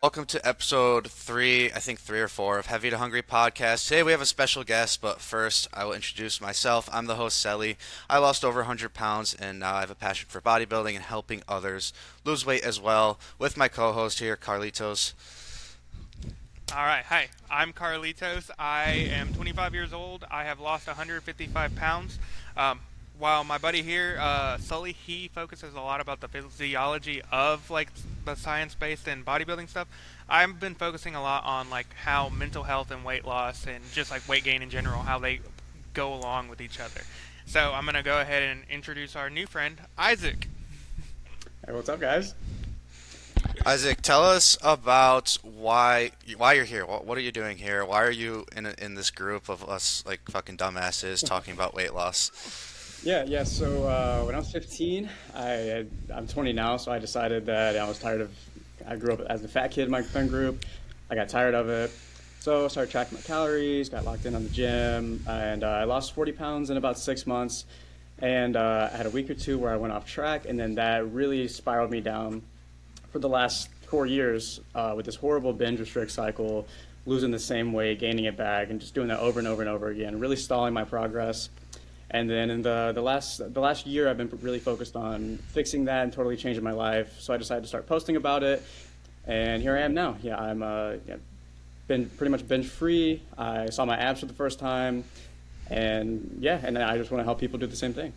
Welcome to episode three, I think three or four of Heavy to Hungry podcast. Today we have a special guest, but first I will introduce myself. I'm the host, Selly. I lost over 100 pounds and now I have a passion for bodybuilding and helping others lose weight as well with my co host here, Carlitos. All right. Hi, I'm Carlitos. I am 25 years old. I have lost 155 pounds. Um, while my buddy here, Sully, he focuses a lot about the physiology of like the science-based and bodybuilding stuff. I've been focusing a lot on like how mental health and weight loss and just like weight gain in general, how they go along with each other. So I'm gonna go ahead and introduce our new friend, Isaac. Hey, what's up, guys? Isaac, tell us about why you're here. What are you doing here? Why are you in this group of us like fucking dumbasses talking about weight loss? Yeah. So when I was 15, I'm 20 now, so I decided that I was tired of. I grew up as the fat kid in my friend group. I got tired of it, so I started tracking my calories, got locked in on the gym, and I lost 40 pounds in about 6 months. And I had a week or two where I went off track, and then that really spiraled me down for the last 4 years with this horrible binge restrict cycle, losing the same weight, gaining it back, and just doing that over and over and over again, really stalling my progress. And then in the last year, I've been really focused on fixing that and totally changing my life. So I decided to start posting about it, and here I am now. Yeah, I'm yeah, been pretty much binge free. I saw my abs for the first time, and yeah, and I just want to help people do the same thing.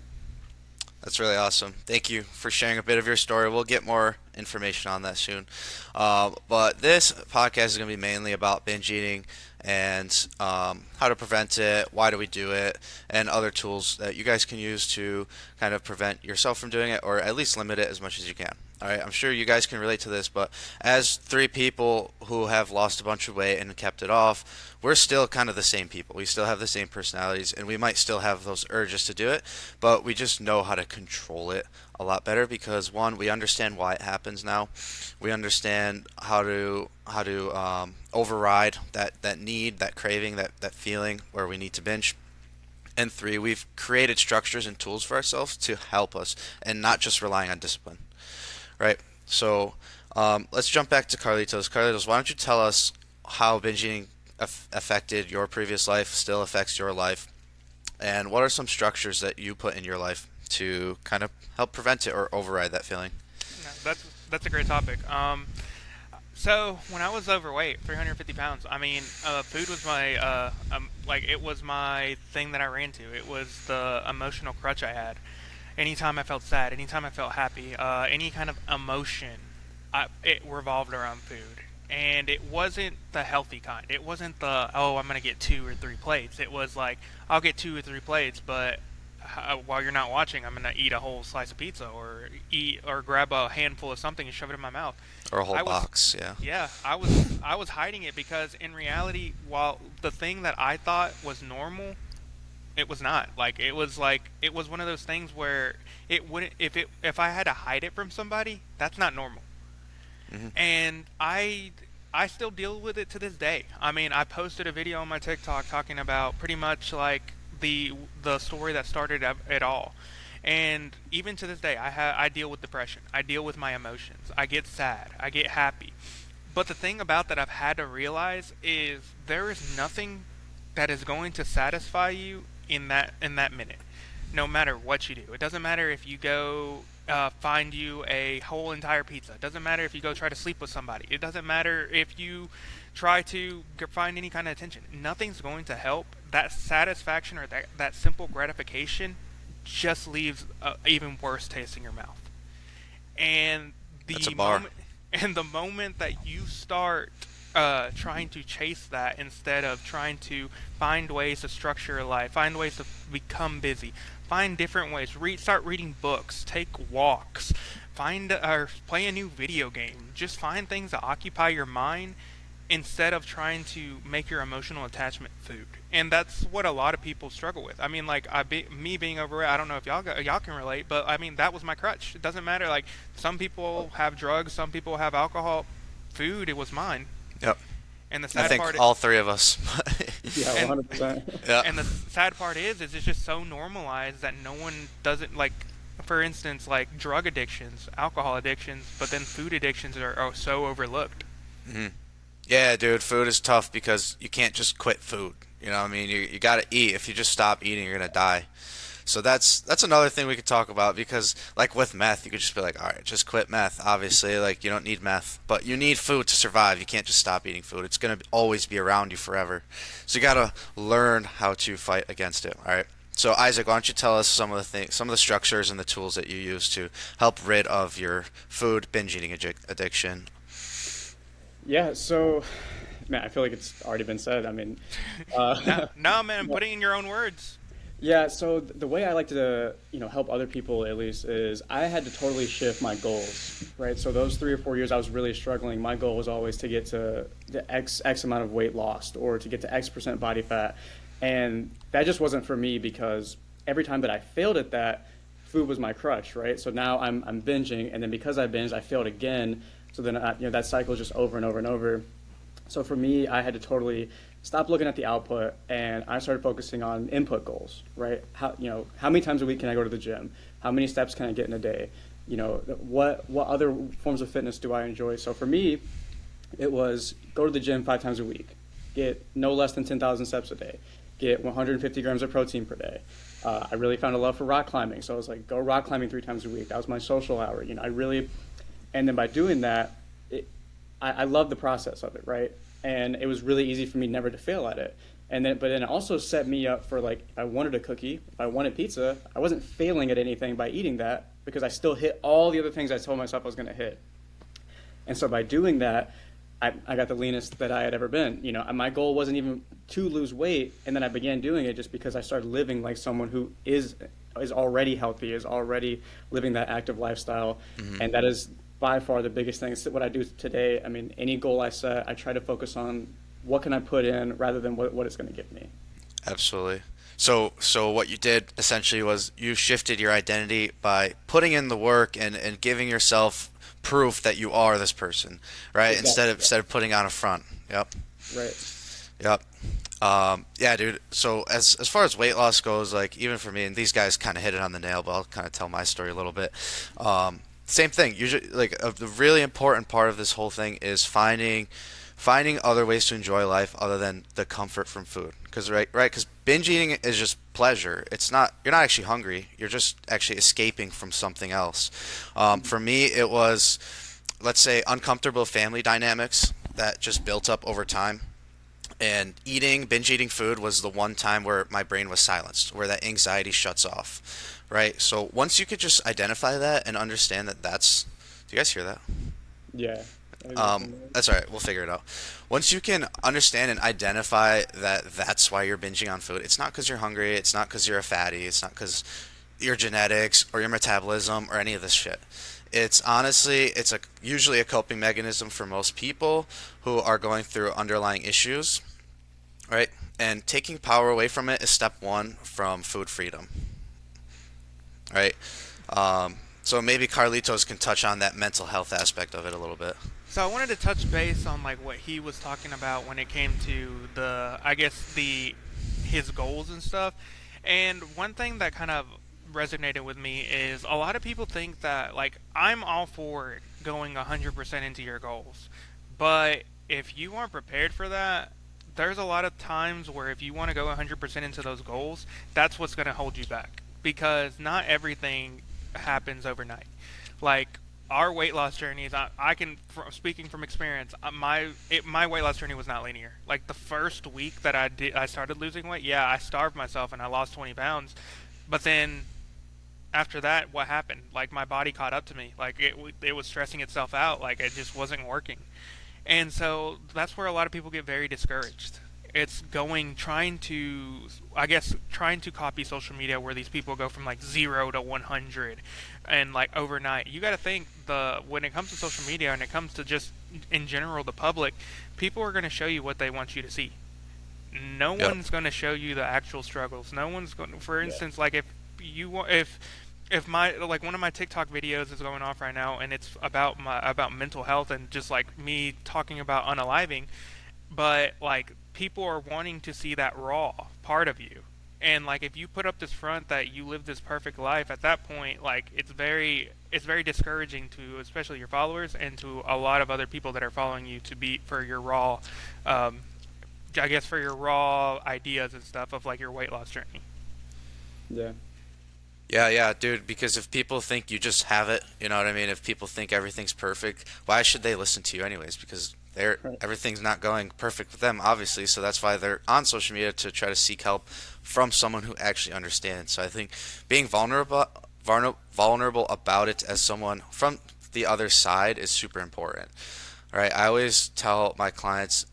That's really awesome. Thank you for sharing a bit of your story. We'll get more information on that soon. But this podcast is going to be mainly about binge eating and how to prevent it, why do we do it, and other tools that you guys can use to kind of prevent yourself from doing it or at least limit it as much as you can. All right, I'm sure you guys can relate to this, but as three people who have lost a bunch of weight and kept it off, we're still kind of the same people. We still have the same personalities, and we might still have those urges to do it, but we just know how to control it a lot better because one, we understand why it happens now. We understand how to override that need, that craving, that feeling where we need to binge. And three, we've created structures and tools for ourselves to help us and not just relying on discipline. Right. So let's jump back to Carlitos. Carlitos, why don't you tell us how binge eating affected your previous life, still affects your life, and what are some structures that you put in your life to kind of help prevent it or override that feeling? No, that's a great topic. So when I was overweight, 350 pounds, I mean, food was my like it was my thing that I ran to. It was the emotional crutch I had. Anytime I felt sad, anytime I felt happy, any kind of emotion, it revolved around food. And it wasn't the healthy kind. It wasn't the, oh, I'm gonna get 2 or 3 plates. It was like, I'll get 2 or 3 plates, but while you're not watching, I'm gonna eat a whole slice of pizza or eat or grab a handful of something and shove it in my mouth. Or a whole I was box, yeah. Yeah, I was hiding it because in reality, while the thing that I thought was normal, it was not. Like it was one of those things where it wouldn't if I had to hide it from somebody, that's not normal. Hmm. And I still deal with it to this day. I mean, I posted a video on my TikTok talking about pretty much like the story that started it all. And even to this day, I deal with depression. I deal with my emotions. I get sad. I get happy. But the thing about that I've had to realize is there is nothing that is going to satisfy you in that minute, no matter what you do. It doesn't matter if you go find you a whole entire pizza. It doesn't matter if you go try to sleep with somebody. It doesn't matter if you try to find any kind of attention. Nothing's going to help. That satisfaction or that simple gratification just leaves even worse taste in your mouth. And That's a the bar. moment and the moment that you start trying to chase that instead of trying to find ways to structure your life, find ways to become busy, find different ways, start reading books, take walks, find or play a new video game. Just find things that occupy your mind instead of trying to make your emotional attachment food. And that's what a lot of people struggle with. I mean, like me being overweight. I don't know if y'all can relate, but I mean that was my crutch. It doesn't matter. Like some people have drugs, some people have alcohol. Food, it was mine. Yep. And the I sad think part, all three of us. Yeah, and 100%. Yeah. and the sad part is it's just so normalized that no one doesn't like. For instance, like drug addictions, alcohol addictions, but then food addictions are so overlooked. Hmm. Yeah, dude, food is tough because you can't just quit food. You know what I mean? You got to eat. If you just stop eating, you're going to die. So that's another thing we could talk about because like with meth, you could just be like, all right, just quit meth. Obviously, like you don't need meth, but you need food to survive. You can't just stop eating food. It's gonna always be around you forever. So you gotta learn how to fight against it. All right. So Isaac, why don't you tell us some of the structures and the tools that you use to help rid of your food binge eating addiction? Yeah, so man, I feel like it's already been said. I mean, No, no, man, yeah, put it in your own words. yeah. So the way I like to, help other people at least is I had to totally shift my goals, right? So those 3 or 4 years I was really struggling. My goal was always to get to the X amount of weight lost or to get to X% body fat, and that just wasn't for me because every time that I failed at that, food was my crutch, right? So now I'm binging, and then because I binged, I failed again. So then that cycle is just over and over and over. So for me, I had to totally stop looking at the output and I started focusing on input goals, right? How many times a week can I go to the gym? How many steps can I get in a day? What other forms of fitness do I enjoy? So for me, it was go to the gym 5 times a week, get no less than 10,000 steps a day, get 150 grams of protein per day. I really found a love for rock climbing, so I was like, go rock climbing 3 times a week. That was my social hour. I really, and then by doing that, I love the process of it, right? And it was really easy for me never to fail at it. But then it also set me up for like, if I wanted a cookie, if I wanted pizza, I wasn't failing at anything by eating that because I still hit all the other things I told myself I was going to hit. And so by doing that, I got the leanest that I had ever been. My goal wasn't even to lose weight, and then I began doing it just because I started living like someone who is already healthy, is already living that active lifestyle, Hmm. and that is by far the biggest thing. It's what I do today. I mean, any goal I set, I try to focus on what can I put in rather than what it's going to give me. Absolutely. So what you did essentially was you shifted your identity by putting in the work and giving yourself proof that you are this person, right? Exactly. Yeah. Instead of putting on a front. Yep. Right. Yep. Yeah, dude. So as far as weight loss goes, like even for me, and these guys kind of hit it on the nail, but I'll kind of tell my story a little bit. Same thing. Usually, like the really important part of this whole thing is finding other ways to enjoy life other than the comfort from food. Because right, because binge eating is just pleasure. It's not you're not actually hungry. You're just actually escaping from something else. For me, it was let's say uncomfortable family dynamics that just built up over time and binge eating food was the one time where my brain was silenced, where that anxiety shuts off, right? So once you could just identify that and understand that do you guys hear that? Yeah. I agree with you. That's all right. We'll figure it out. Once you can understand and identify that that's why you're binging on food, it's not because you're hungry. It's not because you're a fatty. It's not because your genetics or your metabolism or any of this shit. It's honestly, usually a coping mechanism for most people who are going through underlying issues, right? And taking power away from it is step one from food freedom, right? So maybe Carlitos can touch on that mental health aspect of it a little bit. So I wanted to touch base on like what he was talking about when it came to I guess the his goals and stuff. And one thing that kind of resonated with me is a lot of people think that like I'm all for going 100% into your goals. But if you aren't prepared for that, there's a lot of times where if you want to go 100% into those goals, that's what's going to hold you back because not everything happens overnight. Like our weight loss journeys, I can speaking from experience, my weight loss journey was not linear. Like the first week that I started losing weight, yeah, I starved myself and I lost 20 pounds, but then after that, what happened? Like my body caught up to me. Like it was stressing itself out. Like it just wasn't working. And so that's where a lot of people get very discouraged. It's trying to copy social media where these people go from like 0 to 100 and like overnight. You got to think when it comes to social media and it comes to just in general the public, people are going to show you what they want you to see. No Yep. one's going to show you the actual struggles. No one's going. For Yeah. instance, like you want if my like one of my TikTok videos is going off right now and it's about mental health and just like me talking about unaliving, but like people are wanting to see that raw part of you. And like if you put up this front that you live this perfect life, at that point, like it's very discouraging to especially your followers and to a lot of other people that are following you to be for your raw, um, I guess for your raw ideas and stuff of like your weight loss journey. Yeah. Yeah, yeah, dude, because if people think you just have it, you know what I mean? If people think everything's perfect, why should they listen to you anyways? Because Right. everything's not going perfect with them, obviously, so that's why they're on social media to try to seek help from someone who actually understands. So I think being vulnerable about it as someone from the other side is super important. Right? I always tell my clients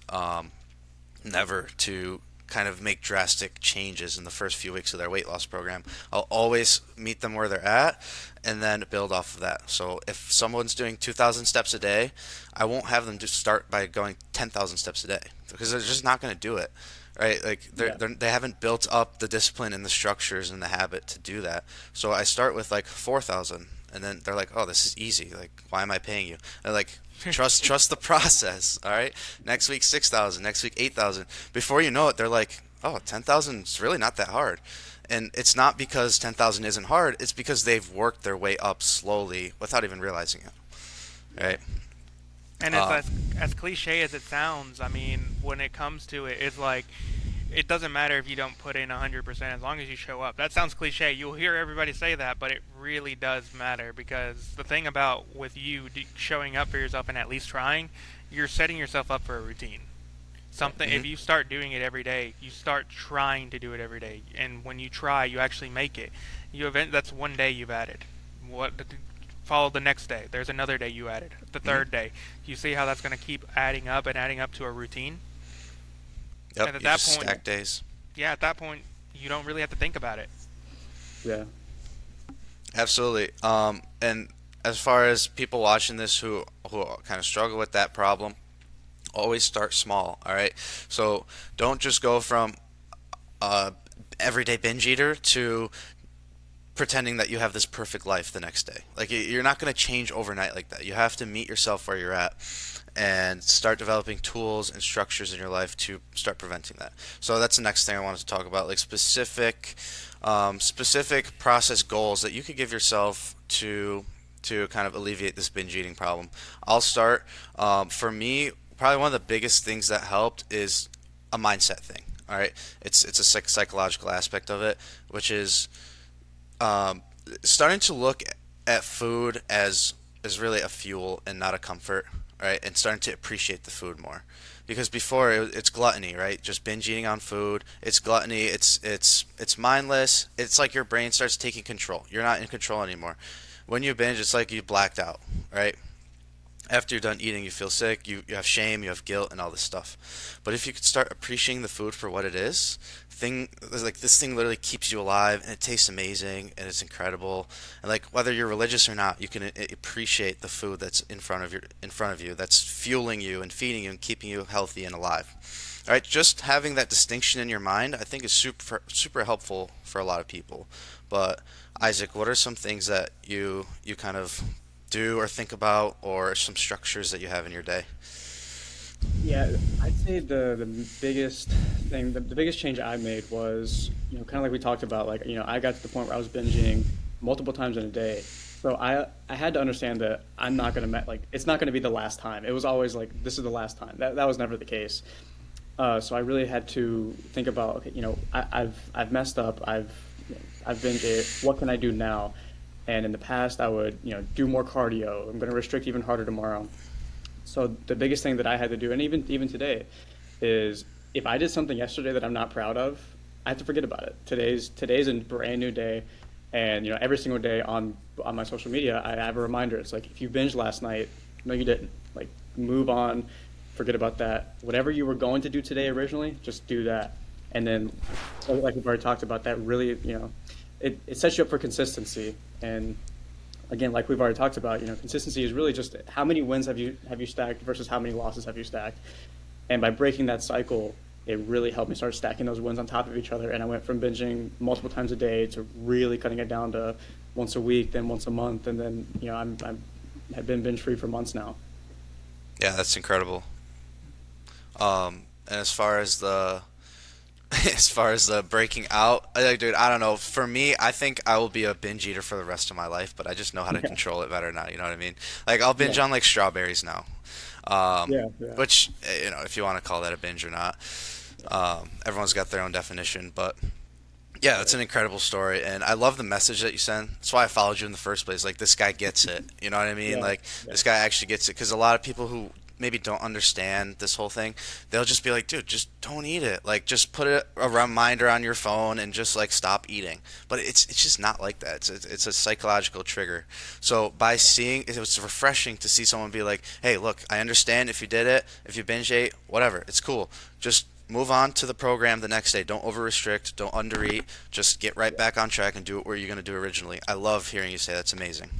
never to kind of make drastic changes in the first few weeks of their weight loss program. I'll always meet them where they're at and then build off of that. So if someone's doing 2,000 steps a day, I won't have them just start by going 10,000 steps a day because they're just not going to do it. Right? Like Yeah. they haven't built up the discipline and the structures and the habit to do that. So I start with like 4,000 and then they're like, "Oh, this is easy. Like why am I paying you?" And like trust the process, all right? Next week 6,000, next week 8,000. Before you know it, they're like, "Oh, 10,000 is really not that hard." And it's not because 10,000 isn't hard, it's because they've worked their way up slowly without even realizing it, Yeah. right? And it's Um, as cliche as it sounds. I mean, when it comes to it, it's like it doesn't matter if you don't put in 100% as long as you show up. That sounds cliche. You'll hear everybody say that, but it really does matter because the thing about with you showing up for yourself and at least trying, you're setting yourself up for a routine. Something if mhm. you start doing it every day, you start trying to do it every day, and when you try, you actually make it. That's one day you've added. What follow the next day? There's another day you added. The Mhm. third day, you see how that's going to keep adding up and adding up to a routine. Yep, And at you that just point, stack days. yeah, at that point, you don't really have to think about it. Yeah. Absolutely. And as far as people watching this who kind of struggle with that problem, always start small, all right? So don't just go from uh, everyday binge eater to pretending that you have this perfect life the next day. Like you're not going to change overnight like that. You have to meet yourself where you're at and start developing tools and structures in your life to start preventing that. So that's the next thing I wanted to talk about, like specific process goals that you could give yourself to kind of alleviate this binge eating problem. I'll start. For me, probably one of the biggest things that helped is a mindset thing. All right, it's a psychological aspect of it, which is um, starting to look at food as really a fuel and not a comfort, right? And starting to appreciate the food more, because before it's gluttony, right? Just binge eating on food. It's gluttony. It's mindless. It's like your brain starts taking control. You're not in control anymore. When you binge, it's like you blacked out, right? After you're done eating, you feel sick, you have shame, you have guilt, and all this stuff. But if you could start appreciating the food for what it is, this thing literally keeps you alive, and it tastes amazing, and it's incredible. And like whether you're religious or not, you can appreciate the food that's in front of you, that's fueling you and feeding you and keeping you healthy and alive. All right, just having that distinction in your mind, I think, is super helpful for a lot of people. But Isaac, what are some things that you kind of do or think about, or some structures that you have in your day? Yeah, I'd say the biggest thing, the biggest change I made was, kind of like we talked about, like, I got to the point where I was binging multiple times in a day. So I had to understand that I'm not gonna like it's not gonna be the last time. It was always like this is the last time. That was never the case. So I really had to think about, okay, I've messed up. I've binged it. What can I do now? And in the past, I would, do more cardio. I'm going to restrict even harder tomorrow. So the biggest thing that I had to do, and even today, is if I did something yesterday that I'm not proud of, I have to forget about it. Today's a brand new day, and every single day on my social media, I have a reminder. It's like if you binged last night, no, you didn't. Like move on, forget about that. Whatever you were going to do today originally, just do that. And then, like we've already talked about, that really, it sets you up for consistency. And again, like we've already talked about, consistency is really just how many wins have you stacked versus how many losses have you stacked. And by breaking that cycle, it really helped me start stacking those wins on top of each other. And I went from binging multiple times a day to really cutting it down to once a week, then once a month, and then I'm have been binge free for months now. Yeah, that's incredible. And as far as As far as the breaking out, like, dude, I don't know. For me, I think I will be a binge eater for the rest of my life, but I just know how to Yeah, control it better now. You know what I mean? Like I'll binge yeah, on like strawberries now, um, yeah, yeah. which if you want to call that a binge or not, everyone's got their own definition. But yeah, that's Right. an incredible story, and I love the message that you send. That's why I followed you in the first place. Like this guy gets it. You know what I mean? Yeah, Like yeah, this guy actually gets it. Because a lot of people who maybe don't understand this whole thing, they'll just be like, "Dude, just don't eat it. Like just put a reminder on your phone and just like stop eating." But it's just not like that. It's a psychological trigger. So by seeing, it was refreshing to see someone be like, "Hey, look, I understand if you did it, if you binge ate, whatever. It's cool. Just." Move on to the program the next day. Don't over restrict. Don't undereat. Just get right yeah. back on track and do it where you're going to do originally. I love hearing you say that's amazing.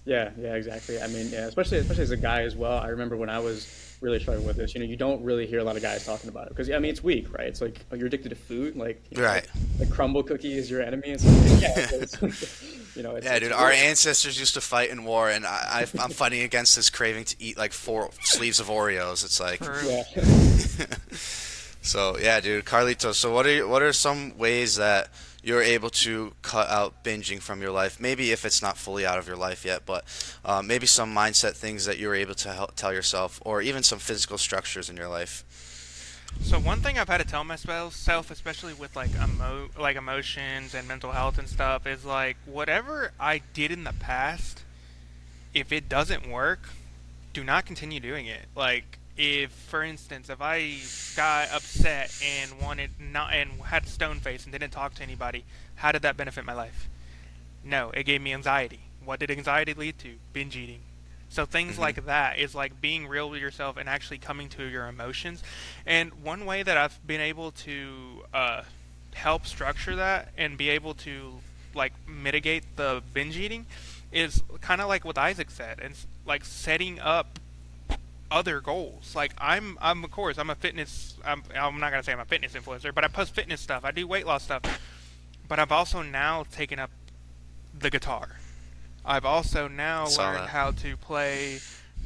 Yeah, yeah, exactly. I mean, yeah, especially as a guy as well. I remember when I was really struggling with this. You don't really hear a lot of guys talking about it because I mean, it's weak, right? It's like, oh, you're addicted to food, like Right. like crumble cookie is your enemy. It's like, yeah, but it's Yeah, it's dude. Our real. ancestors used to fight in war, and I'm fighting against this craving to eat like 4 sleeves of Oreos. It's like, True. Yeah. so yeah, dude. Carlito. So what are some ways that you're able to cut out binging from your life? Maybe if it's not fully out of your life yet, but maybe some mindset things that you're able to tell yourself, or even some physical structures in your life. So one thing I've had to tell myself, especially with like emotions and mental health and stuff, is like whatever I did in the past, if it doesn't work, do not continue doing it. Like if, for instance, if I got upset and wanted not and had a stone face and didn't talk to anybody, how did that benefit my life? No, it gave me anxiety. What did anxiety lead to? Binge eating. So things Hmm. like that is like being real with yourself and actually coming to your emotions. And one way that I've been able to help structure that and be able to like mitigate the binge eating is kind of like what Isaac said, and like setting up other goals. Like I'm of course I'm a fitness. I'm not gonna say I'm a fitness influencer, but I post fitness stuff. I do weight loss stuff. But I've also now taken up the guitar. I've also I now saw learned that. how to play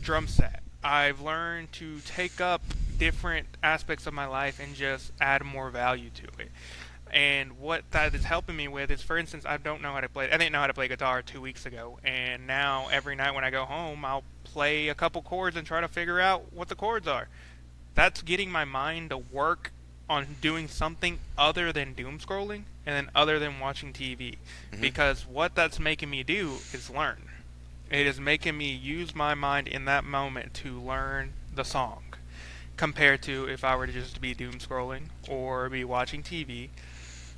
drum set. I've learned to take up different aspects of my life and just add more value to it. And what that is helping me with is, for instance, I don't know how to play. I didn't know how to play guitar 2 weeks ago, and now every night when I go home, I'll play a couple chords and try to figure out what the chords are. That's getting my mind to work on doing something other than doom scrolling and then other than watching TV. Hmm. Because what that's making me do is learn. It is making me use my mind in that moment to learn the song. Compared to if I were to just be doom scrolling or be watching TV,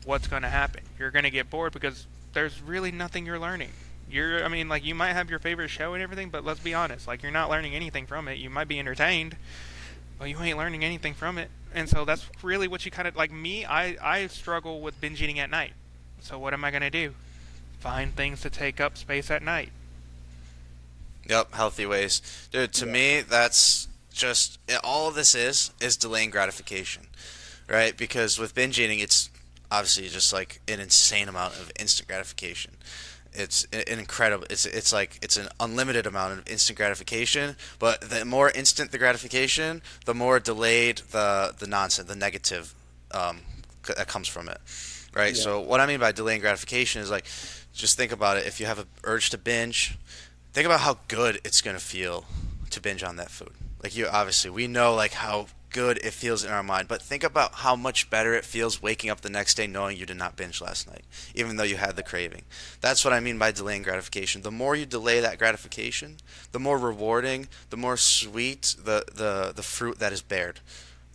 what's going to happen? You're going to get bored because there's really nothing you're learning. I mean, like, you might have your favorite show and everything, but let's be honest, like, you're not learning anything from it. You might be entertained, but you ain't learning anything from it. And so that's really what you kind of like me. I struggle with binge eating at night. So what am I gonna do? Find things to take up space at night. Yep, healthy ways, dude. To Yeah. me, that's just all of this is delaying gratification, right? Because with binge eating, it's obviously just like an insane amount of instant gratification. It's an incredible. It's like it's an unlimited amount of instant gratification. But the more instant the gratification, the more delayed the nonsense, the negative um, that comes from it, right? Yeah. So what I mean by delaying gratification is like, just think about it. If you have an urge to binge, think about how good it's gonna feel to binge on that food. Like you obviously we know like how good it feels in our mind, but think about how much better it feels waking up the next day knowing you did not binge last night, even though you had the craving. That's what I mean by delaying gratification. The more you delay that gratification, the more rewarding, the more sweet the fruit that is bared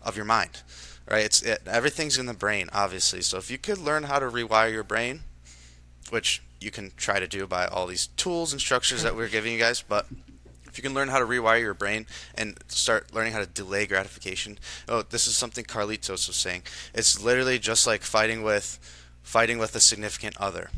of your mind. Right? Everything's in the brain, obviously. So if you could learn how to rewire your brain, which you can try to do by all these tools and structures that we're giving you guys. But if you can learn how to rewire your brain and start learning how to delay gratification, oh, this is something Carlitos was saying. It's literally just like fighting with a significant other.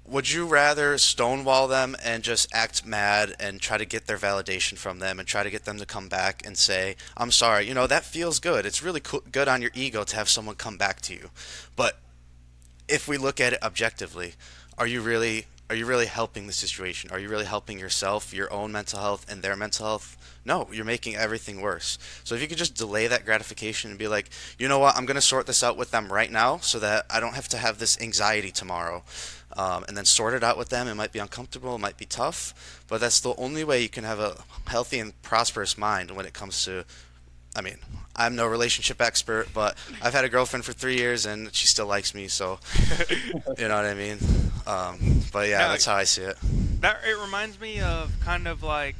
Would you rather stonewall them and just act mad and try to get their validation from them and try to get them to come back and say, "I'm sorry, that feels good. It's really good on your ego to have someone come back to you." But if we look at it objectively, are you really are you really helping the situation? Are you really helping yourself, your own mental health, and their mental health? No, you're making everything worse. So if you could just delay that gratification and be like, you know what, I'm going to sort this out with them right now so that I don't have to have this anxiety tomorrow. And then sort it out with them. It might be uncomfortable, it might be tough, but that's the only way you can have a healthy and prosperous mind when it comes to, I mean, I'm no relationship expert, but I've had a girlfriend for 3 years and she still likes me, so you know what I mean? But yeah, No, that's how I see it. that it reminds me of kind of like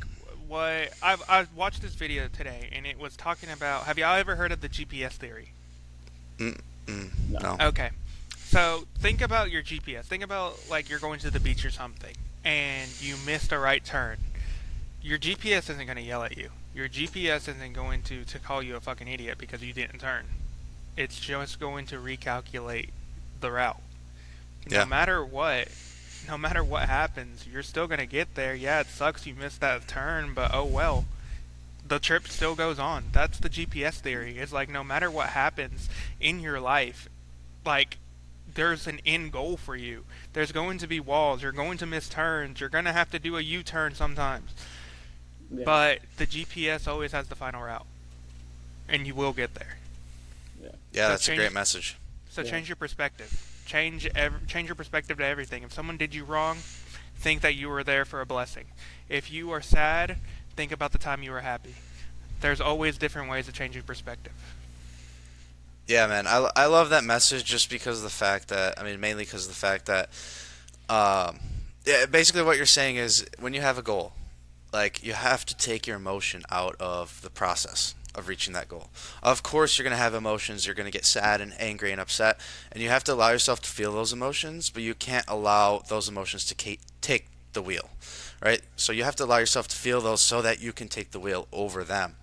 what I watched this video today, and it was talking about. Have y'all ever heard of the GPS theory? Mm, mm, No. no. Okay, so think about your GPS. Think about like you're going to the beach or something, and you missed a right turn. Your GPS isn't going to yell at you. Your GPS isn't going to call you a fucking idiot because you didn't turn. It's just going to recalculate the route. No Yeah. matter what, no matter what happens, you're still gonna get there. Yeah, it sucks you missed that turn, but oh well. The trip still goes on. That's the GPS theory. It's like no matter what happens in your life, like there's an end goal for you. There's going to be walls. You're going to miss turns. You're gonna have to do a U-turn sometimes. Yeah. But the GPS always has the final route, and you will get there. Yeah. Yeah, So that's a change great message. So Yeah. change your perspective. Change your perspective to everything. If someone did you wrong, think that you were there for a blessing. If you are sad, think about the time you were happy. There's always different ways to change your perspective. Yeah, man, I love that message just because of the fact that, I mean, mainly because of the fact that, um, yeah, basically what you're saying is when you have a goal, like you have to take your emotion out of the process of reaching that goal. Of course, you're going to have emotions. You're going to get sad and angry and upset, and you have to allow yourself to feel those emotions, but you can't allow those emotions to take the wheel, right? So you have to allow yourself to feel those so that you can take the wheel over them,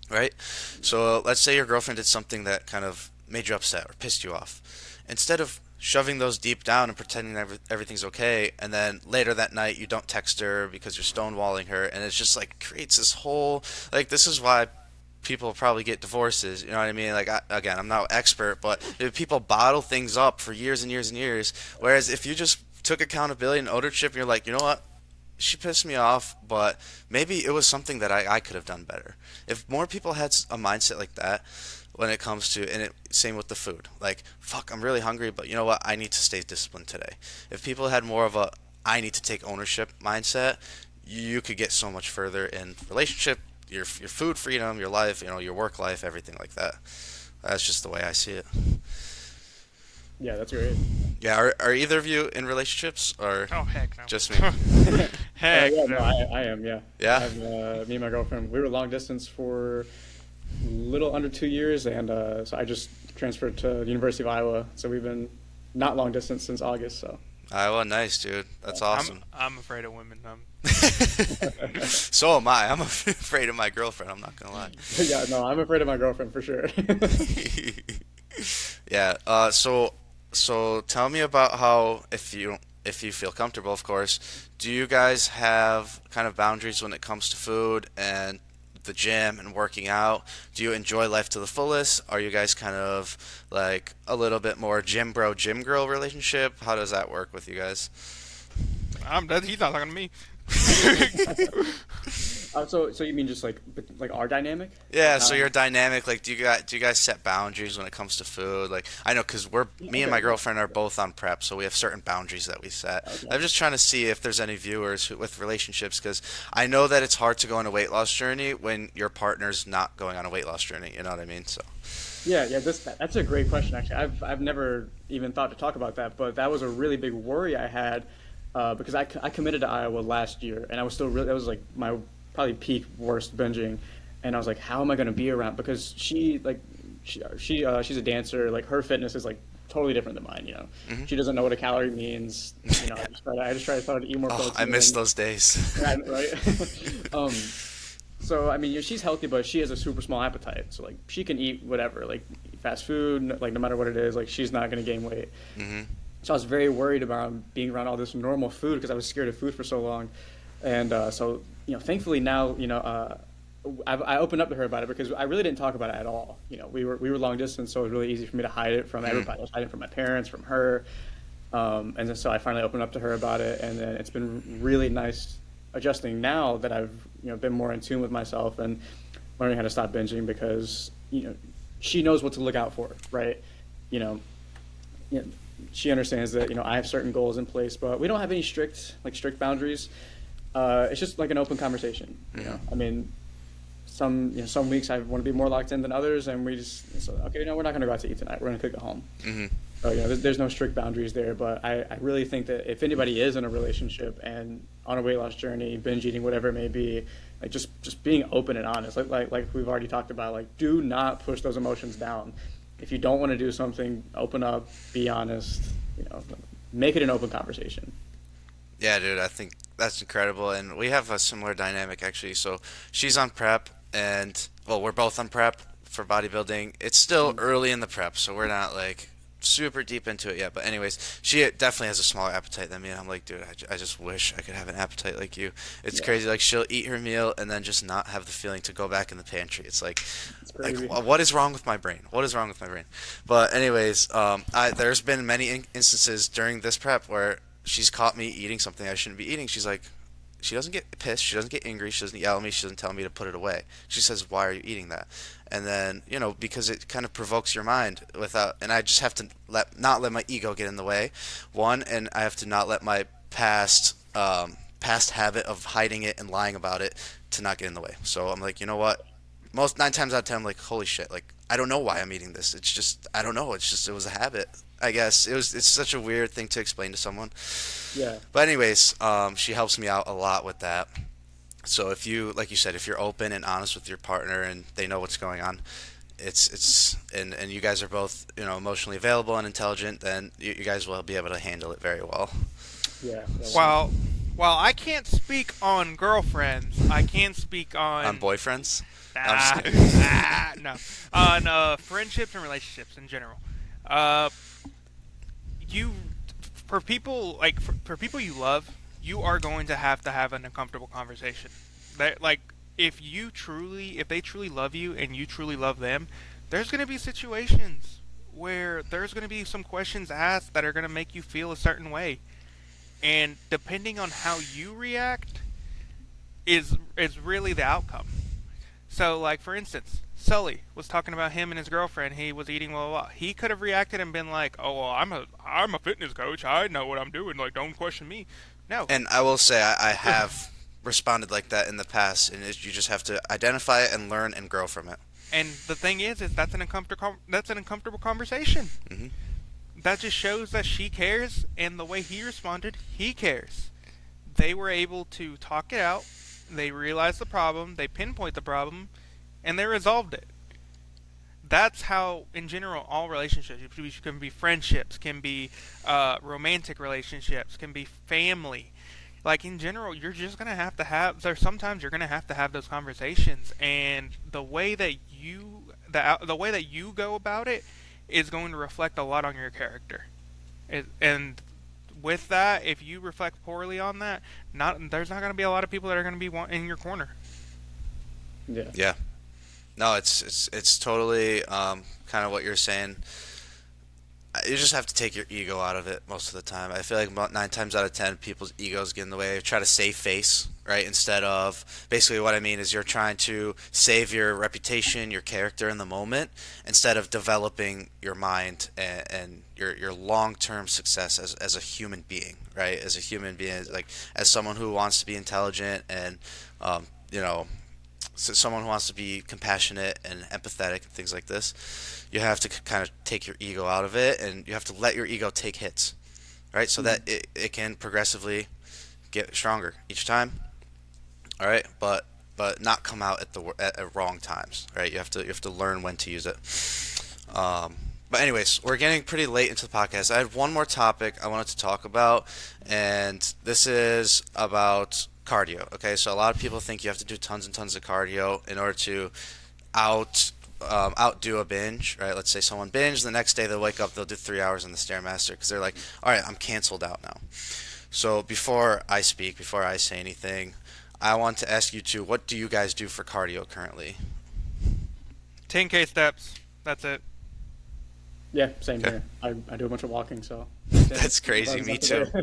right? So let's say your girlfriend did something that kind of made you upset or pissed you off. Instead of shoving those deep down and pretending that everything's okay, and then later that night you don't text her because you're stonewalling her, and it's just like creates this whole, like, this is why people probably get divorces. You know what I mean? Like, again, I'm not an expert, but if people bottle things up for years and years and years. Whereas if you just took accountability and ownership, and you're like, you know what? She pissed me off, but maybe it was something that I could have done better. If more people had a mindset like that when it comes to, and same with the food, like, fuck, I'm really hungry, but you know what? I need to stay disciplined today. If people had more of a, I need to take ownership mindset, you could get so much further in relationship, your food freedom, your life, your work life, everything like that. That's just the way I see it. Yeah, that's great. Yeah, are either of you in relationships or Oh heck no. just me? Heck Yeah, no, no. I am. Yeah. Yeah? I have, me and my girlfriend. We were long distance for a little under 2 years, and so I just transferred to the University of Iowa. So we've been not long distance since August. So Iowa, nice, dude. That's awesome. I'm afraid of women. So am I. I'm afraid of my girlfriend. I'm not gonna lie. yeah, no, I'm afraid of my girlfriend for sure. Yeah. So tell me about how, if you feel comfortable, of course, do you guys have kind of boundaries when it comes to food and the gym and working out? Do you enjoy life to the fullest? Are you guys kind of like a little bit more gym bro, gym girl relationship? How does that work with you guys? He's not talking to me. So you mean just like our dynamic? Yeah, so Um, your dynamic, like, do you guys set boundaries when it comes to food? Like, I know because me and my okay. girlfriend are both on prep, so we have certain boundaries that we set. Okay. I'm just trying to see if there's any viewers with relationships, because I know that it's hard to go on a weight loss journey when your partner's not going on a weight loss journey. You know what I mean? So, Yeah, that's a great question actually. I've never even thought to talk about that, but that was a really big worry I had because I committed to Iowa last year, and I was still really that was like my probably peak worst binging, and I was like, how am I going to be around? Because she's a dancer, like her fitness is like totally different than mine. hmm She doesn't know what a calorie means. I just try to tell her to eat more oh, I protein. miss those days. Right? So I mean, she's healthy, but she has a super small appetite. So like, she can eat whatever, like fast food, like no matter what it is, like she's not gonna gain weight. hmm So I was very worried about being around all this normal food because I was scared of food for so long. And so thankfully now, I opened up to her about it because I really didn't talk about it at all. We were long distance, so it was really easy for me to hide it from hmm everybody. I was hiding it from my parents, from her. And then, so I finally opened up to her about it, and then it's been really nice adjusting now that I've been more in tune with myself and learning how to stop binging because she knows what to look out for, right? You know, you know, she understands that I have certain goals in place, but we don't have any strict boundaries. It's just like an open conversation. I mean, some weeks I want to be more locked in than others, and we just so, okay, we're not going to go out to eat tonight. We're going to cook at home. Hmm. So there's no strict boundaries there. But I really think that if anybody is in a relationship and on a weight loss journey, binge eating, whatever it may be, like just being open and honest, like we've already talked about, like do not push those emotions down. If you don't want to do something, open up, be honest. Make it an open conversation. Yeah, dude, I think that's incredible, and we have a similar dynamic actually. So she's on prep, and well, we're both on prep for bodybuilding. It's still early in the prep, so we're not like super deep into it yet. But anyways, she definitely has a smaller appetite than me, and I'm like, dude, I just wish I could have an appetite like you. It's Yeah, crazy. Like she'll eat her meal and then just not have the feeling to go back in the pantry. It's it's like crazy. what is wrong with my brain? What is wrong with my brain? But anyways, there's been many instances during this prep where she's caught me eating something I shouldn't be eating. She's like, she doesn't get pissed, she doesn't get angry, she doesn't yell at me, she doesn't tell me to put it away. She says, "Why are you eating that?" And then, because it kind of provokes your mind without, and I just have to not let my ego get in the way. One, and I have to not let my past habit of hiding it and lying about it to not get in the way. So I'm like, you know what? Most 9 times out of 10, I'm like, holy shit! Like, I don't know why I'm eating this. It's just, I don't know. It's just, it was a habit. I guess it's such a weird thing to explain to someone. Yeah, But anyways, she helps me out a lot with that. So if you, like you said, if you're open and honest with your partner and they know what's going on, and you guys are both emotionally available and intelligent, then you guys will be able to handle it very well. yeah, yeah. While while I can't speak on girlfriends, I can speak On on boyfriends, no, I'm just ah, kidding. no on friendships and relationships in general. Uh, you for people for people you love, you are going to have an uncomfortable conversation. That like if they truly love you and you truly love them, there's going to be situations where there's going to be some questions asked that are going to make you feel a certain way, and depending on how you react is really the outcome. So, like for instance, Sully was talking about him and his girlfriend. He was eating blah blah blah. He could have reacted and been like, "Oh, well, I'm a fitness coach. I know what I'm doing. Like, don't question me." No. And I will say I have responded like that in the past, and you just have to identify it and learn and grow from it. And the thing is that's an uncomfortable conversation. Hmm. That just shows that she cares, and the way he responded, he cares. They were able to talk it out. They realized the problem. They pinpoint the problem, and they resolved it. That's how, in general, all relationships which can be friendships, can be romantic relationships, can be family. Like in general, you're just gonna have to have. There's sometimes you're gonna have to have those conversations, and the way that you go about it is going to reflect a lot on your character. And with that, if you reflect poorly on that, not there's not going to be a lot of people that are going to be in your corner. Yeah. Yeah. No, it's totally kind of what you're saying. You just have to take your ego out of it most of the time. I feel like about 9 times out of 10, people's egos get in the way. Try to save face, right? Instead of basically what I mean is you're trying to save your reputation, your character in the moment, instead of developing your mind and your long term success as a human being, right? As a human being, like as someone who wants to be intelligent and um, you know someone who wants to be compassionate and empathetic and things like this, you have to kind of take your ego out of it, and you have to let your ego take hits, right? So that it can progressively get stronger each time, all right? But not come out at wrong times, right? You have to learn when to use it. But anyways, we're getting pretty late into the podcast. I had one more topic I wanted to talk about, and this is about cardio. Okay, so a lot of people think you have to do tons and tons of cardio in order to outdo a binge, right? Let's say someone binge, the next day they'll wake up, they'll do 3 hours on the stairmaster because they're like, all right, I'm canceled out now. So before I say anything, I want to ask you two, what do you guys do for cardio currently? 10K steps. That's it. Yeah, same Okay. here. I do a bunch of walking, so same. That's crazy. Runs Me not too. today.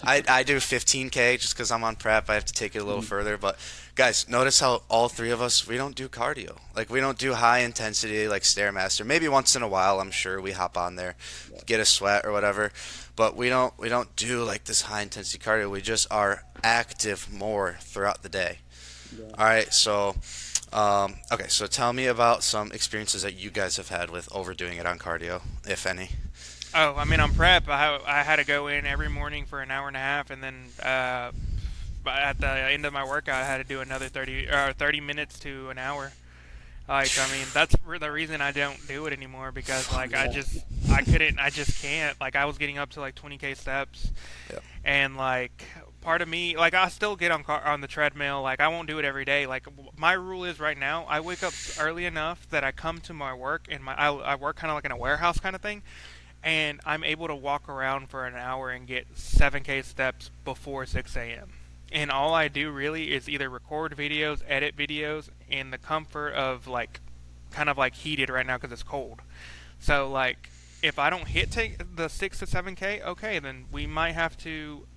I do 15K just because I'm on prep. I have to take it a little Mhm. further. But guys, notice how all three of us, we don't do cardio. Like we don't do high intensity like Stairmaster. Maybe once in a while, I'm sure we hop on there, Yeah, get a sweat or whatever. But we don't do like this high intensity cardio. We just are active more throughout the day. yeah. All right, so okay, so tell me about some experiences that you guys have had with overdoing it on cardio, if any. Oh, I mean, on prep, I had to go in every morning for an hour and a half, and then at the end of my workout, I had to do another 30 minutes to an hour. Like, I mean, that's the reason I don't do it anymore because, like, Yeah. I couldn't, I just can't. Like, I was getting up to like 20K steps, Yep. and like, part of me, like, I still get on the treadmill. Like, I won't do it every day. Like, my rule is right now, I wake up early enough that I come to my work, and I work kind of like in a warehouse kind of thing, and I'm able to walk around for an hour and get 7K steps before 6 a.m. And all I do really is either record videos, edit videos, in the comfort of like, kind of like heated right now because it's cold. So like, if I don't hit the 6 to 7K, okay, then we might have to,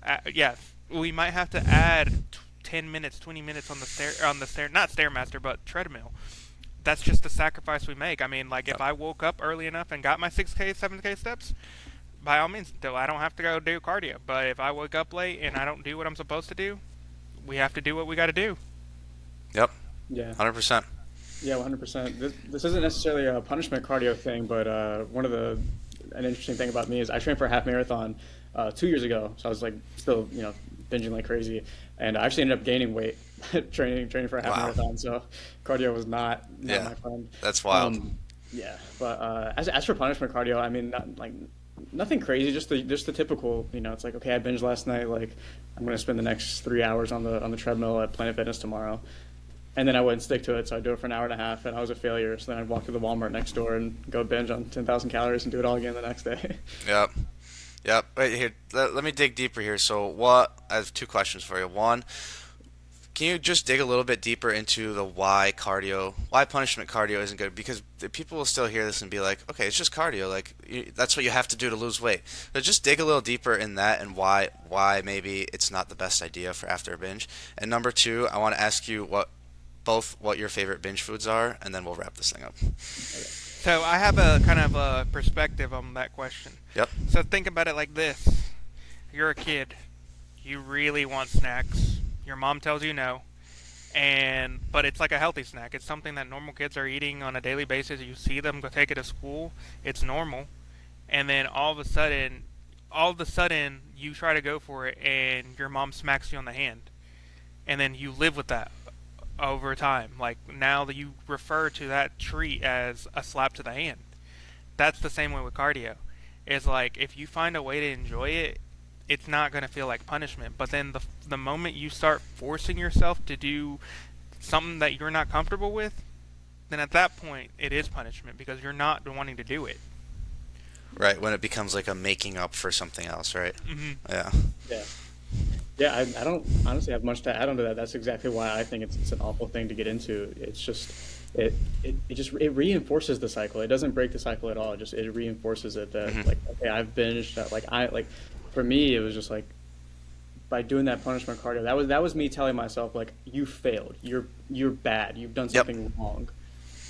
we might have to add 10 minutes, 20 minutes on the stair, not stairmaster, but treadmill. That's just the sacrifice we make. I mean, like if Yep. I woke up early enough and got my 6K, 7K steps, by all means, though I don't have to go do cardio. But if I wake up late and I don't do what I'm supposed to do, we have to do what we got to do. Yep. Yeah. 100%. Yeah, 100%. This isn't necessarily a punishment cardio thing, but one of the an interesting thing about me is I trained for a half marathon 2 years ago, so I was like still binging like crazy, and I actually ended up gaining weight training for a half Wow. marathon. So cardio was not Yeah. my friend. That's wild. Um, yeah, but as for punishment cardio, I mean, nothing crazy, just the typical. It's like, okay, I binged last night, like I'm gonna spend the next 3 hours on the treadmill at Planet Fitness tomorrow. And then I wouldn't stick to it, so I'd do it for an hour and a half, and I was a failure. So then I'd walk to the Walmart next door and go binge on 10,000 calories and do it all again the next day. Yep. Yep. Wait here. Let me dig deeper here. So what? I have two questions for you. One, can you just dig a little bit deeper into the why punishment cardio isn't good? Because the people will still hear this and be like, okay, it's just cardio. Like that's what you have to do to lose weight. But just dig a little deeper in that and why maybe it's not the best idea for after a binge. And number two, I want to ask you what your favorite binge foods are, and then we'll wrap this thing up. Okay. So I have a kind of a perspective on that question. Yep. So think about it like this: you're a kid, you really want snacks. Your mom tells you no, and but it's like a healthy snack. It's something that normal kids are eating on a daily basis. You see them go take it to school. It's normal, and then all of a sudden, you try to go for it, and your mom smacks you on the hand, and then you live with that over time. Like now that you refer to that treat as a slap to the hand. That's the same way with cardio. It's like if you find a way to enjoy it, it's not going to feel like punishment. But then the moment you start forcing yourself to do something that you're not comfortable with, then at that point it is punishment because you're not wanting to do it. Right, when it becomes like a making up for something else, right? Hmm. Yeah. Yeah. Yeah, I don't honestly have much to add on to that. That's exactly why I think it's an awful thing to get into. It's just it reinforces the cycle. It doesn't break the cycle at all. It reinforces it that Hmm. like, okay, I've binged that, like I like for me it was just like by doing that punishment cardio, that was me telling myself like, you failed. You're bad. You've done Yep. something wrong.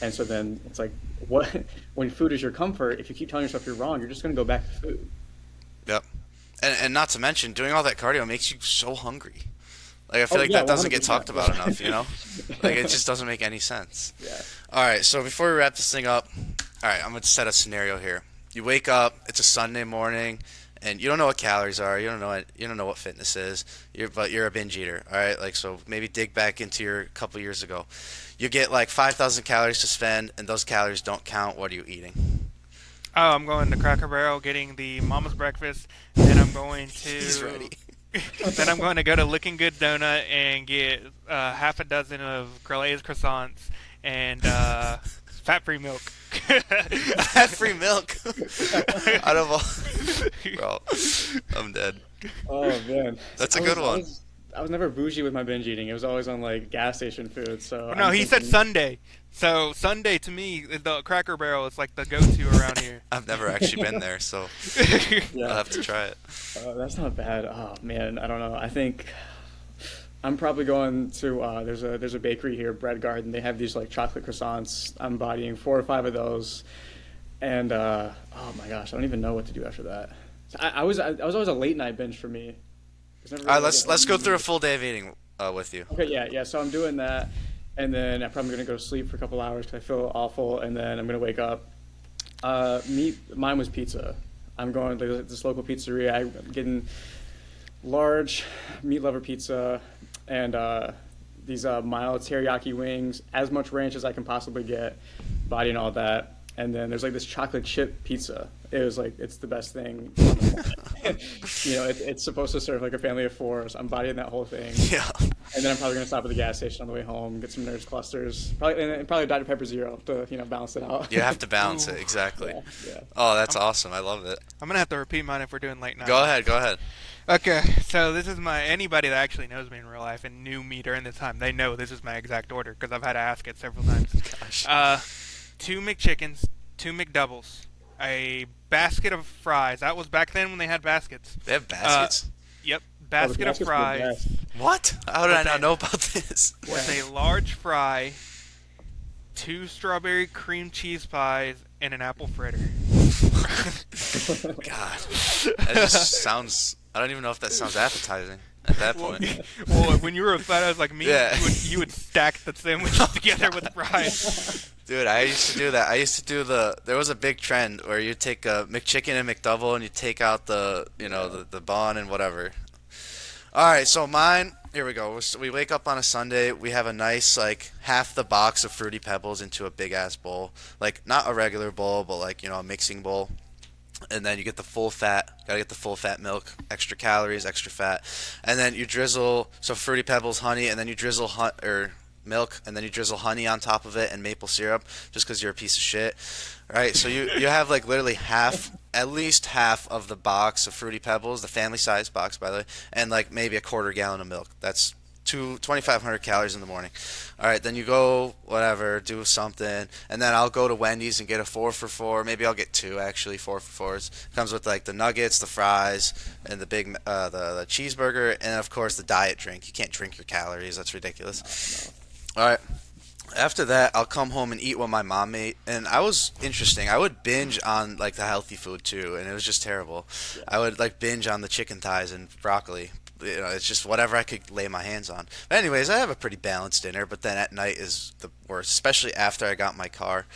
And so then it's like, what when food is your comfort, if you keep telling yourself you're wrong, you're just going to go back to food. Yep. And not to mention, doing all that cardio makes you so hungry. Like I feel Oh like yeah, that doesn't get 100%. talked about enough, you know? Like it just doesn't make any sense. Yeah. All right, so before we wrap this thing up, all right, I'm gonna set a scenario here. You wake up, it's a Sunday morning, and you don't know what calories are. You don't know what fitness is. But you're a binge eater. All right, like so maybe dig back into your couple years ago. You get like 5,000 calories to spend, and those calories don't count. What are you eating? Oh, I'm going to Cracker Barrel, getting the Mama's breakfast. Then I'm going He's to ready. then I'm going to go to Looking Good Donut and get half a dozen of Glazed croissants and fat-free milk. Fat free milk. Out of all, bro, I'm dead. Oh man, That's a I good was, I one. was I was never bougie with my binge eating. It was always on like gas station food. So Oh, I'm no, he said thinking, Sunday. So Sunday to me, the Cracker Barrel is like the go-to around here. I've never actually been there, so I'll yeah, have to try it. that's not bad. Oh man, I don't know. I think I'm probably going to there's a bakery here, Bread Garden. They have these like chocolate croissants. I'm bodying 4 or 5 of those, and oh my gosh, I don't even know what to do after that. So I was always a late night binge for me. It's never All right, really like let's go through a a full day of eating with you. okay, yeah, yeah. So I'm doing that, and then I'm probably gonna go to sleep for a couple hours because I feel awful, and then I'm gonna wake up. Mine was pizza. I'm going to this local pizzeria. I'm getting large meat lover pizza and these mild teriyaki wings, as much ranch as I can possibly get, body and all that. And then there's like this chocolate chip pizza. It was like it's the best thing on the planet. It's supposed to serve like a family of 4, so I'm bodying that whole thing. Yeah. And then I'm probably gonna stop at the gas station on the way home, get some Nerds clusters, probably and probably a Dr Pepper Zero to balance it out. You have to balance Ooh. it, exactly. Yeah, yeah. Oh, that's I'm, awesome. I love it. I'm gonna have to repeat mine if we're doing late night. Go ahead, go ahead. Okay, so this is my anybody that actually knows me in real life and knew me during this time. They know this is my exact order because I've had to ask it several times. Gosh. 2 McChickens, 2 McDoubles, a basket of fries. That was back then when they had baskets. They have baskets? Yep, Oh, the basket of baskets were the fries best. What? How did I With not a- know about this? with Yeah. a large fry, 2 strawberry cream cheese pies, and an apple fritter. God. That just sounds... I don't even know if that sounds appetizing at that Well, point. well, when you were a fat ass like me, Yeah. you would stack the sandwiches together with fries. Dude, I used to do that. I used to do there was a big trend where you take a McChicken and McDouble and you take out the bun and whatever. All right, so mine, here we go. So we wake up on a Sunday, we have a nice, like, half the box of Fruity Pebbles into a big-ass bowl. Like, not a regular bowl, but, like, a mixing bowl. And then you get the full fat, gotta get the full fat milk, extra calories, extra fat. And then you drizzle, so Fruity Pebbles, honey, and then you drizzle milk, and then you drizzle honey on top of it and maple syrup, just because you're a piece of shit. Right, so you have like literally at least half of the box of Fruity Pebbles, the family size box by the way, and like maybe a quarter gallon of milk. That's 2,500 calories in the morning. All right, then you go whatever, do something, and then I'll go to Wendy's and get a 4 for 4. Maybe I'll get 2 actually, 4 for 4s. Comes with like the nuggets, the fries, and the big the cheeseburger, and of course the diet drink. You can't drink your calories. That's ridiculous. All right. After that, I'll come home and eat what my mom made, and I was interesting. I would binge on like the healthy food too, and it was just terrible. I would like binge on the chicken thighs and broccoli. It's just whatever I could lay my hands on. But anyways, I have a pretty balanced dinner, but then at night is the worst, especially after I got my car.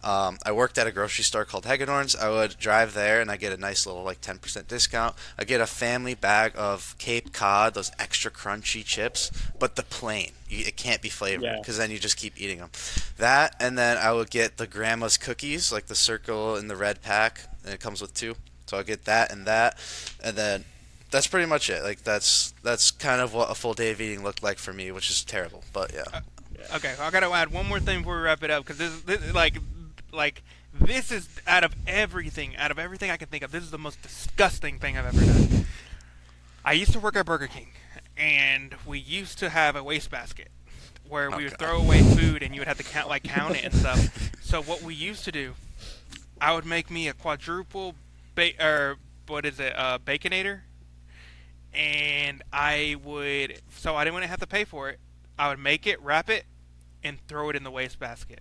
I worked at a grocery store called Hagedorn's. I would drive there and I get a nice little like 10% discount. I get a family bag of Cape Cod, those extra crunchy chips, but the plain. It can't be flavored Yeah. because then you just keep eating them. That, and then I would get the grandma's cookies, like the circle in the red pack, and it comes with 2. So I'll get that, and then that's pretty much it. Like that's kind of what a full day of eating looked like for me, which is terrible. But yeah. Okay, I gotta add one more thing before we wrap it up because this is like this is out of everything I can think of. This is the most disgusting thing I've ever done. I used to work at Burger King, and we used to have a wastebasket where we would God. throw away food, and you would have to count it and stuff. So what we used to do, I would make me a quadruple baconator, and I didn't have to pay for it. I would make it, wrap it, and throw it in the wastebasket.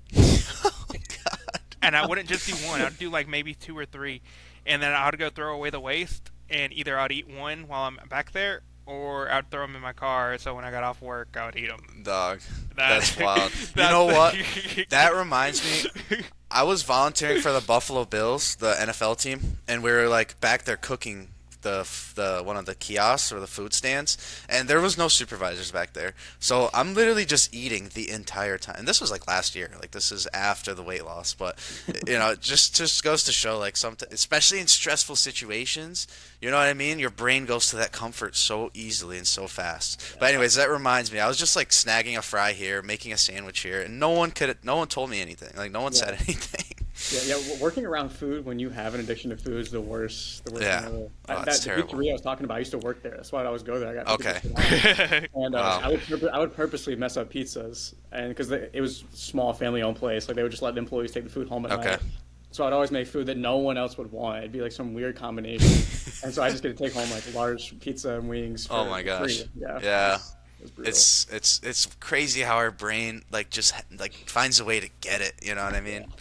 Oh God. And I wouldn't just do one. I'd do like maybe 2 or 3, and then I'd go throw away the waste, and either I'd eat one while I'm back there, or I'd throw them in my car. So when I got off work, I would eat them. Dog. That's wild. You know what? That reminds me. I was volunteering for the Buffalo Bills, the NFL team, and we were like back there cooking the one of the kiosks or the food stands, and there was no supervisors back there. So I'm literally just eating the entire time. And this was like last year. Like this is after the weight loss, but it just goes to show like something, especially in stressful situations. You know what I mean? Your brain goes to that comfort so easily and so fast. But anyways, that reminds me. I was just like snagging a fry here, making a sandwich here, and no one told me anything. Like no one said anything. Yeah. Working around food when you have an addiction to food is the worst. The worst thing Yeah. ever. Oh, it's That the terrible. pizzeria I was talking about, I used to work there. That's why I always go there. I got people to Okay. sit down. And Wow. I would purposely mess up pizzas, and because it was small family-owned place, like they would just let the employees take the food home at Okay. night. So I'd always make food that no one else would want. It'd be like some weird combination, and so I just get to take home like large pizza and wings Oh for my free. gosh. Yeah, Yeah. it was brutal. It's crazy how our brain like just like finds a way to get it. You know what I Yeah. mean?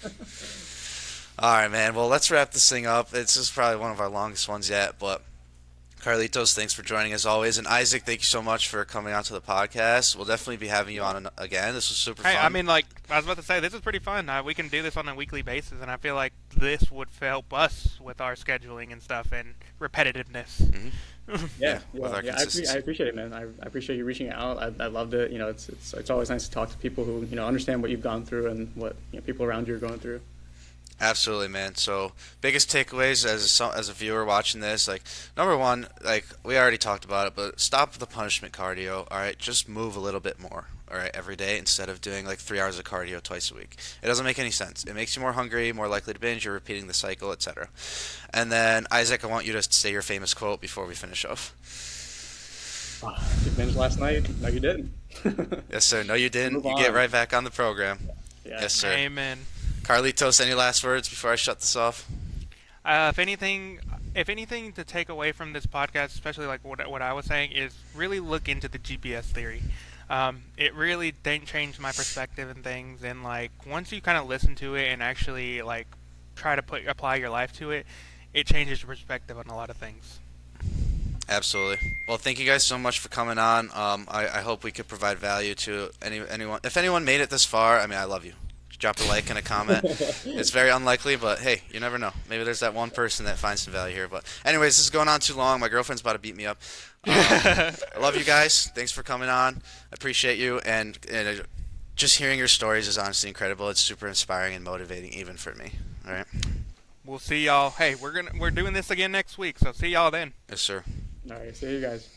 All right, man. Well, let's wrap this thing up. It's just probably one of our longest ones yet, but Carlitos, thanks for joining as always, and Isaac, thank you so much for coming on to the podcast. We'll definitely be having you on again. This was super Hey, I fun. mean, like I was about to say, this is pretty fun. We can do this on a weekly basis, and I feel like this would help us with our scheduling and stuff and repetitiveness. Hmm. Yeah, with our I consistency. appreciate it, man. I appreciate you reaching out. I loved it. You know, it's always nice to talk to people who understand what you've gone through and what people around you are going through. Absolutely, man. So, biggest takeaways as a viewer watching this, like number one, like we already talked about it, but stop the punishment cardio. All right, just move a little bit more. All right, every day instead of doing like 3 hours of cardio twice a week. It doesn't make any sense. It makes you more hungry, more likely to binge. You're repeating the cycle, etc. And then Isaac, I want you to say your famous quote before we finish off. You binged last night? No, you didn't. Yes, sir. No, you didn't. Move You get on. right back on the program. Yeah. Yes, sir. Amen. Carlitos, any last words before I shut this off? If anything to take away from this podcast, especially like what I was saying, is really look into the GPS theory. It really didn't change my perspective and things, and like once you kind of listen to it and actually like try to apply your life to it, it changes your perspective on a lot of things. Absolutely. Well, thank you guys so much for coming on. I hope we could provide value to anyone. If anyone made it this far, I mean, I love you. Drop a like and a comment. It's very unlikely, but hey, you never know. Maybe there's that one person that finds some value here. But anyways, this is going on too long. My girlfriend's about to beat me up. I love you guys. Thanks for coming on. I appreciate you. And just hearing your stories is honestly incredible. It's super inspiring and motivating, even for me. All right. We'll see y'all. Hey, we're doing this again next week, so see y'all then. Yes, sir. All right. See you guys.